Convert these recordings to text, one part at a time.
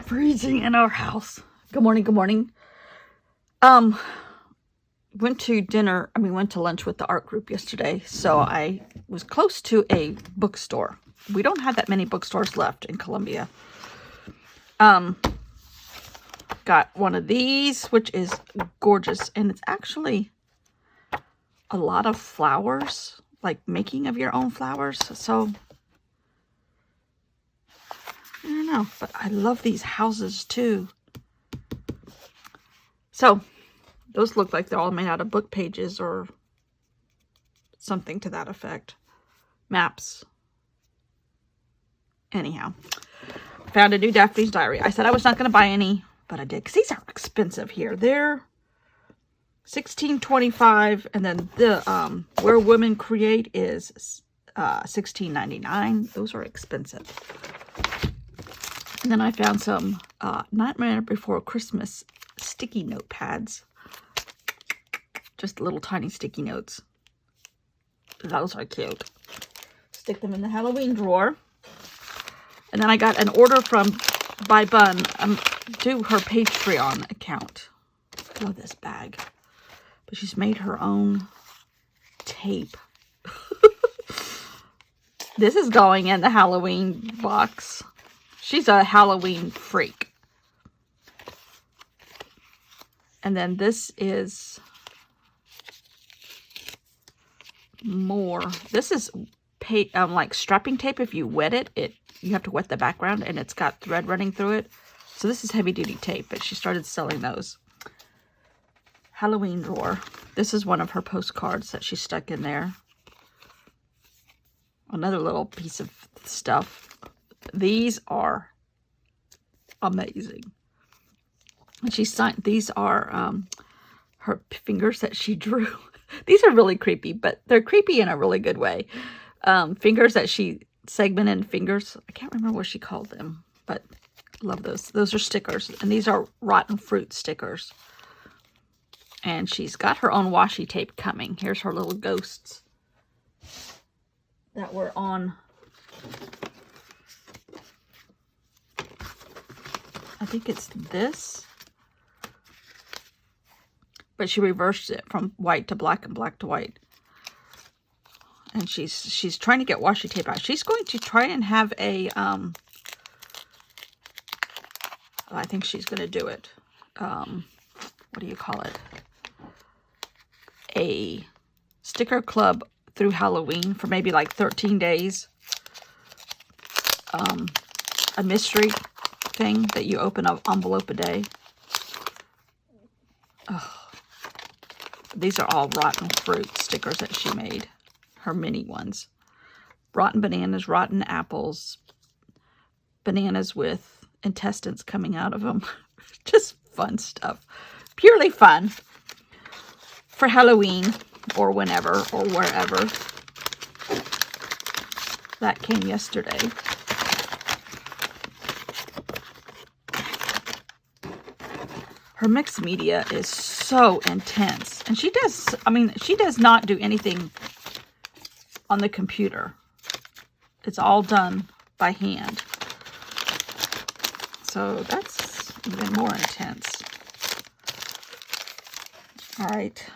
freezing in our house. Good morning, good morning. Went to lunch with the art group yesterday, so I was close to a bookstore. We don't have that many bookstores left in Columbia. Got one of these, which is gorgeous, and it's actually a lot of flowers, like making of your own flowers, so I don't know, but I love these houses too. So those look like they're all made out of book pages or something to that effect. Maps. Anyhow, found a new Daphne's Diary. I said I was not going to buy any, but I did, because these are expensive here. They're $16.25, and then the Where Women Create is $16.99. Those are expensive. And then I found some Nightmare Before Christmas sticky note pads. Just little tiny sticky notes. Those are cute. Stick them in the Halloween drawer. And then I got an order from By Bun to her Patreon account. I love this bag. But she's made her own tape. This is going in the Halloween box. She's a Halloween freak. And then this is more. This is like strapping tape. If you wet it, you have to wet the background, and it's got thread running through it. So this is heavy duty tape, but she started selling those. Halloween drawer. This is one of her postcards that she stuck in there. Another little piece of stuff. These are amazing. And she signed, these are her fingers that she drew. These are really creepy, but they're creepy in a really good way. Fingers that she segmented fingers. I can't remember what she called them, but love those. Those are stickers, and these are rotten fruit stickers. And she's got her own washi tape coming. Here's her little ghosts that were on, I think it's this. But she reversed it from white to black and black to white. And she's trying to get washi tape out. She's going to try and have a, I think she's going to do it. What do you call it? A sticker club through Halloween for maybe like 13 days. A mystery thing that you open an envelope a day. Oh. These are all rotten fruit stickers that she made. Her mini ones. Rotten bananas, rotten apples. Bananas with intestines coming out of them. Just fun stuff. Purely fun. For Halloween or whenever or wherever. That came yesterday. Her mixed media is so intense. And she does not do anything on the computer. It's all done by hand. So that's even more intense. All right.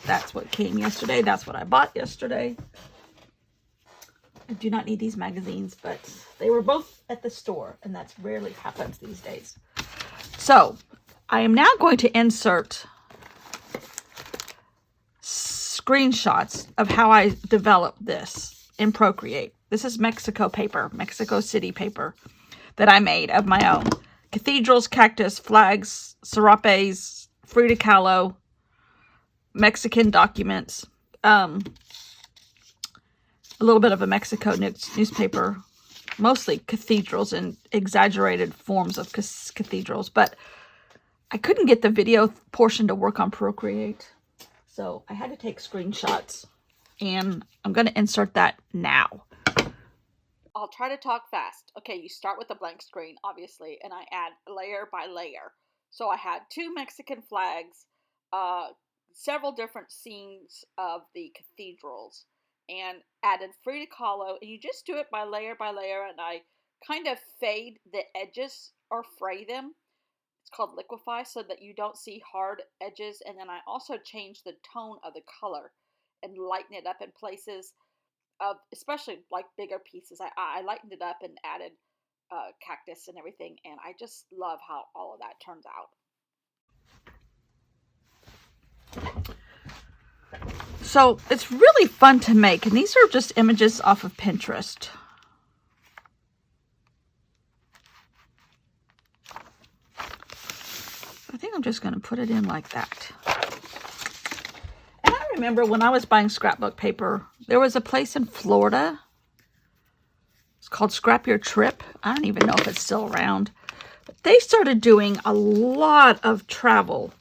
That's what came yesterday. That's what I bought yesterday. I do not need these magazines, but they were both at the store, and that's rarely happens these days. So I am now going to insert screenshots of how I developed this in Procreate. This is Mexico paper, Mexico City paper that I made of my own. Cathedrals, cactus, flags, serapes, Frida Kahlo, Mexican documents, a little bit of a Mexico newspaper, mostly cathedrals and exaggerated forms of cathedrals, but I couldn't get the video portion to work on Procreate, so I had to take screenshots, and I'm going to insert that now. I'll try to talk fast. Okay, you start with a blank screen, obviously, and I add layer by layer. So I had 2 Mexican flags, several different scenes of the cathedrals, and added Frida Kahlo, and you just do it by layer, and I kind of fade the edges or fray them. It's called liquify, so that you don't see hard edges. And then I also change the tone of the color and lighten it up in places of, especially like bigger pieces. I lightened it up and added cactus and everything, and I just love how all of that turns out. So it's really fun to make, and these are just images off of Pinterest. I think I'm just going to put it in like that. And I remember when I was buying scrapbook paper, there was a place in Florida. It's called Scrap Your Trip. I don't even know if it's still around. But they started doing a lot of travel.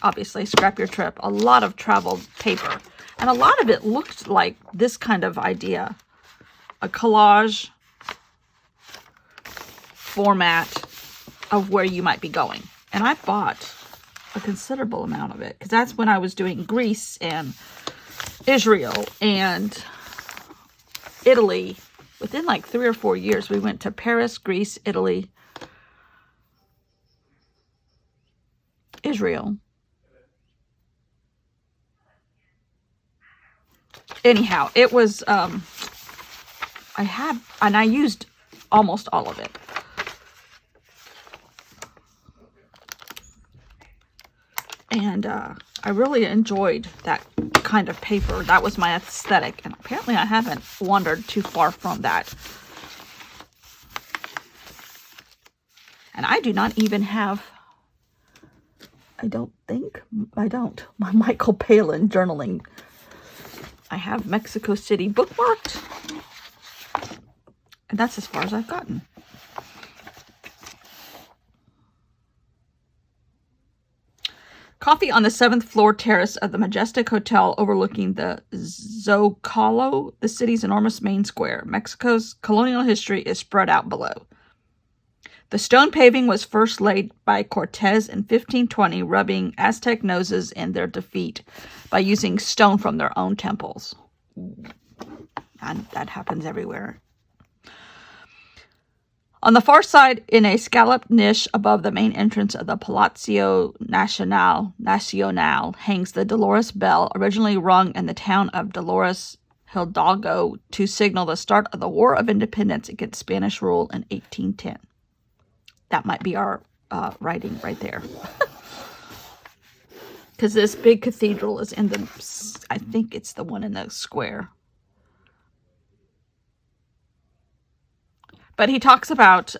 Obviously, Scrap Your Trip. A lot of travel paper. And a lot of it looked like this kind of idea. A collage format of where you might be going. And I bought a considerable amount of it, because that's when I was doing Greece and Israel and Italy. Within like 3 or 4 years, we went to Paris, Greece, Italy, Israel. Anyhow, it was, I used almost all of it. And I really enjoyed that kind of paper. That was my aesthetic. And apparently I haven't wandered too far from that. And I do not even have, my Michael Palin journaling. I have Mexico City bookmarked. And that's as far as I've gotten. Coffee on the 7th floor terrace of the Majestic Hotel overlooking the Zocalo, the city's enormous main square. Mexico's colonial history is spread out below. The stone paving was first laid by Cortez in 1520, rubbing Aztec noses in their defeat by using stone from their own temples. And that happens everywhere. On the far side, in a scalloped niche above the main entrance of the Palacio Nacional, hangs the Dolores Bell, originally rung in the town of Dolores Hidalgo to signal the start of the War of Independence against Spanish rule in 1810. That might be our writing right there. Because this big cathedral is in the, I think it's the one in the square. But he talks about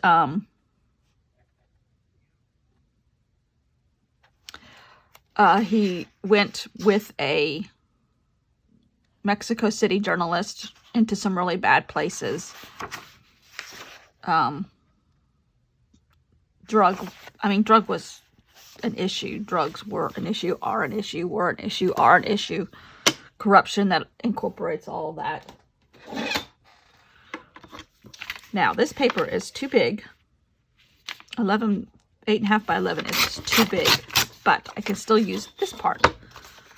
he went with a Mexico City journalist into some really bad places. Drug was an issue. Drugs were an issue, are an issue, were an issue, are an issue. Corruption that incorporates all of that. Now, this paper is too big. 8.5 by 11 is too big, but I can still use this part.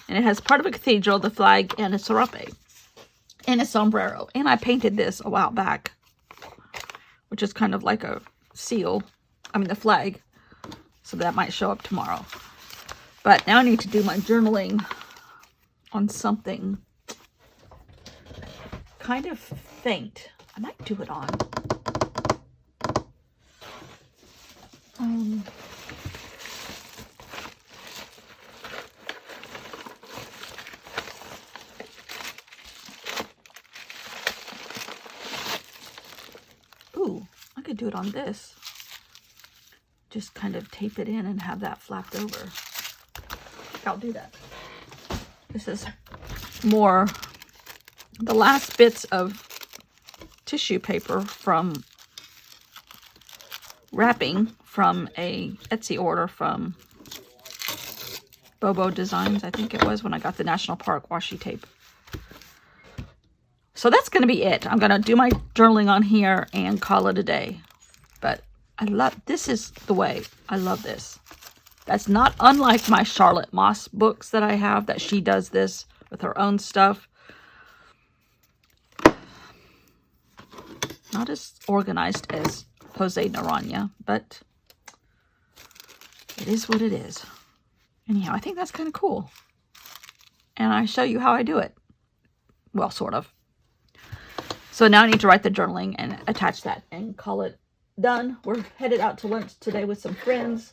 And it has part of a cathedral, the flag, and a serape, and a sombrero. And I painted this a while back, which is kind of like a seal. I mean, the flag. So that might show up tomorrow. But now I need to do my journaling on something kind of faint. I might do it on. Ooh, I could do it on this. Just kind of tape it in and have that flapped over. I'll do that. This is more the last bits of tissue paper from wrapping from a Etsy order from Bobo Designs, I think it was, when I got the National Park washi tape. So that's going to be it. I'm going to do my journaling on here and call it a day. But this is the way. I love this. That's not unlike my Charlotte Moss books that I have, that she does this with her own stuff. Not as organized as Jose Naranja, but it is what it is. Anyhow, I think that's kind of cool. And I show you how I do it. Well, sort of. So now I need to write the journaling and attach that and call it done. We're headed out to lunch today with some friends.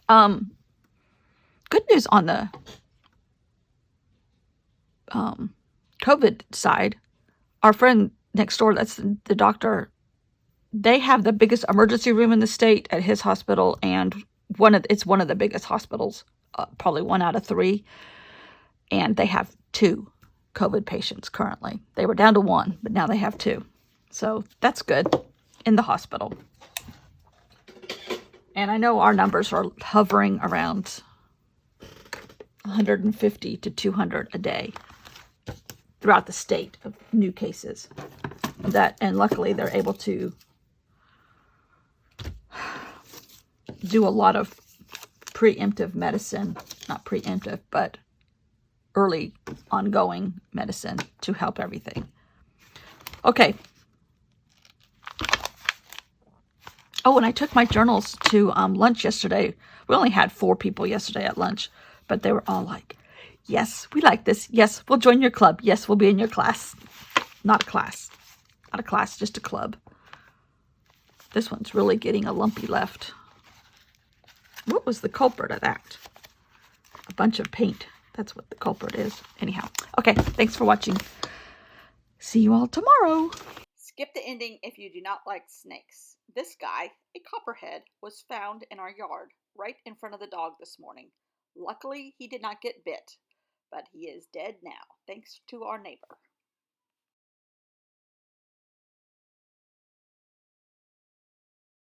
Good news on the COVID side. Our friend next door, that's the doctor, they have the biggest emergency room in the state at his hospital, and it's one of the biggest hospitals, probably 1 out of 3, and they have 2 COVID patients currently. They were down to 1, but now they have 2. So that's good in the hospital. And I know our numbers are hovering around 150 to 200 a day throughout the state of new cases. And luckily they're able to do a lot of preemptive medicine, not preemptive, but early ongoing medicine to help everything. Okay. Oh, and I took my journals to lunch yesterday. We only had 4 people yesterday at lunch, but they were all like, yes, we like this. Yes, we'll join your club. Yes, we'll be in your class. Not a class. Not a class, just a club. This one's really getting a lumpy left. What was the culprit of that? A bunch of paint. That's what the culprit is. Anyhow. Okay, thanks for watching. See you all tomorrow. Skip the ending if you do not like snakes. This guy, a copperhead, was found in our yard right in front of the dog this morning. Luckily, he did not get bit, but he is dead now, thanks to our neighbor.